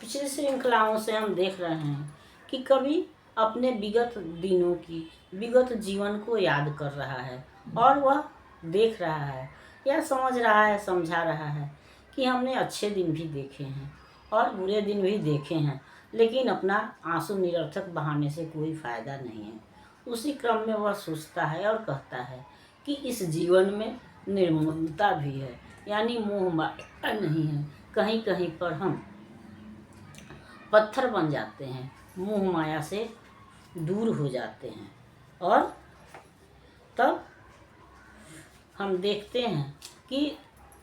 पिछली श्रृंखलाओं से हम देख रहे हैं कि कवि अपने विगत दिनों की विगत जीवन को याद कर रहा है और वह देख रहा है या समझ रहा है, समझा रहा है कि हमने अच्छे दिन भी देखे हैं और बुरे दिन भी देखे हैं, लेकिन अपना आंसू निरर्थक बहाने से कोई फायदा नहीं है। उसी क्रम में वह सोचता है और कहता है कि इस जीवन में निर्ममता भी है, यानी मोह माया नहीं है। कहीं कहीं पर हम पत्थर बन जाते हैं, मोह माया से दूर हो जाते हैं और तब हम देखते हैं कि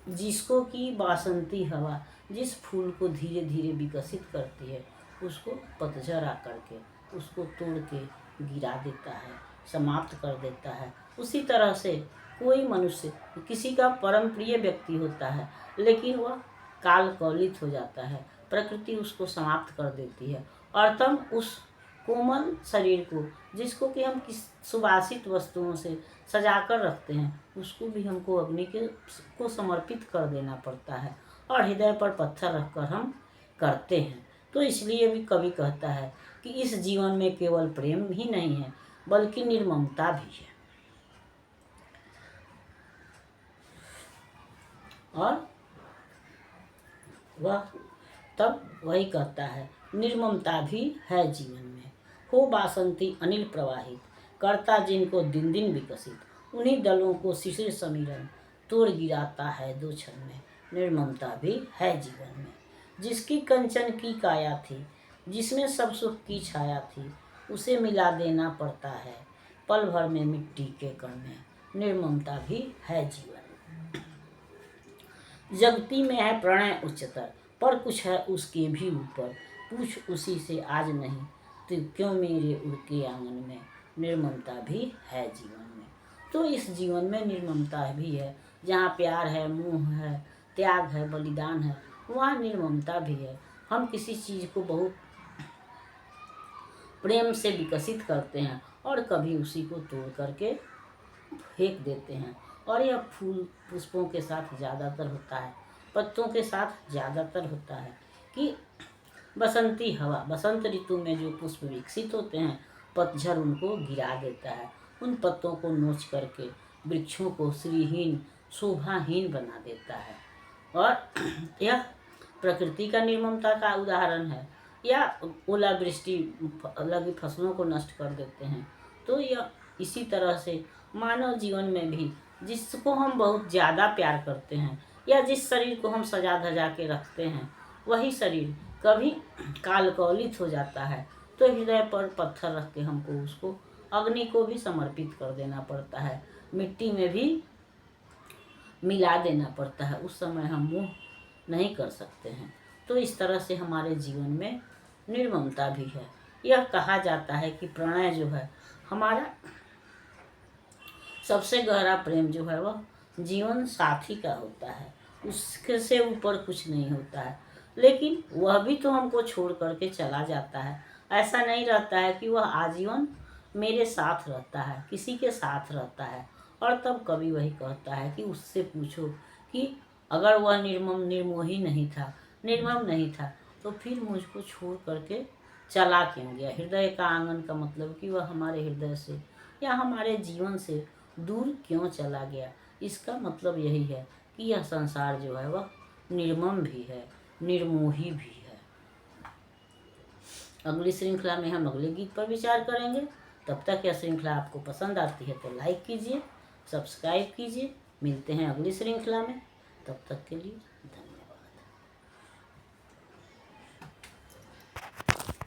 जिसको कि बासंती हवा जिस फूल को धीरे धीरे विकसित करती है, उसको पतझड़ आकर के उसको तोड़ के गिरा देता है, समाप्त कर देता है। उसी तरह से कोई मनुष्य किसी का परम प्रिय व्यक्ति होता है, लेकिन वह काल कवलित हो जाता है, प्रकृति उसको समाप्त कर देती है और तब उस कोमल शरीर को, जिसको कि हम किस सुवासित वस्तुओं से सजा कर रखते हैं, उसको भी हमको अग्नि के को समर्पित कर देना पड़ता है और हृदय पर पत्थर रखकर हम करते हैं। तो इसलिए भी कवि कहता है कि इस जीवन में केवल प्रेम ही नहीं है, बल्कि निर्ममता भी है। और वह तब वही कहता है, निर्ममता भी है जीवन में, हो बासंती अनिल प्रवाहित, करता जिनको दिन दिन विकसित, उन्हीं दलों को शिशिर समीरण, तोड़ गिराता है दो क्षण में। निर्ममता भी है जीवन में, जिसकी कंचन की काया थी, जिसमें सब सुख की छाया थी, उसे मिला देना पड़ता है पल भर में मिट्टी के कण में। निर्ममता भी है जीवन में। जगती में है प्रणय उच्चतर, पर कुछ है उसके भी ऊपर, पूछ उसी से आज नहीं तो क्यों मेरे उड़के आंगन में। निर्ममता भी है जीवन में। तो इस जीवन में निर्ममता भी है, जहाँ प्यार है, मोह है, त्याग है, बलिदान है, वहाँ निर्ममता भी है। हम किसी चीज़ को बहुत प्रेम से विकसित करते हैं और कभी उसी को तोड़ करके फेंक देते हैं। और यह फूल पुष्पों के साथ ज़्यादातर होता है, पत्तों के साथ ज़्यादातर होता है कि बसंती हवा, बसंत ऋतु में जो पुष्प विकसित होते हैं, पतझड़ उनको गिरा देता है, उन पत्तों को नोच करके वृक्षों को श्रीहीन, शोभाहीन बना देता है। और यह प्रकृति का निर्ममता का उदाहरण है। या ओलावृष्टि लगी फसलों को नष्ट कर देते हैं। तो यह इसी तरह से मानव जीवन में भी, जिसको हम बहुत ज़्यादा प्यार करते हैं या जिस शरीर को हम सजा धजा के रखते हैं, वही शरीर कभी कालकौलित हो जाता है, तो हृदय पर पत्थर रख के हमको उसको अग्नि को भी समर्पित कर देना पड़ता है, मिट्टी में भी मिला देना पड़ता है। उस समय हम मुँह नहीं कर सकते हैं। तो इस तरह से हमारे जीवन में निर्ममता भी है। यह कहा जाता है कि प्रणय जो है, हमारा सबसे गहरा प्रेम जो है वह जीवन साथी का होता है, उसके से ऊपर कुछ नहीं होता है। लेकिन वह भी तो हमको छोड़ करके चला जाता है। ऐसा नहीं रहता है कि वह आजीवन मेरे साथ रहता है, किसी के साथ रहता है। और तब कभी वही कहता है कि उससे पूछो कि अगर वह निर्मोही नहीं था, निर्मम नहीं था, तो फिर मुझको छोड़ करके चला क्यों गया। हृदय का आंगन का मतलब कि वह हमारे हृदय से या हमारे जीवन से दूर क्यों चला गया। इसका मतलब यही है कि यह संसार जो है वह निर्मम भी है, निर्मोही भी है। अगली श्रृंखला में हम अगले गीत पर विचार करेंगे। तब तक यह श्रृंखला आपको पसंद आती है तो लाइक कीजिए, सब्सक्राइब कीजिए। मिलते हैं अगली श्रृंखला में, तब तक के लिए धन्यवाद।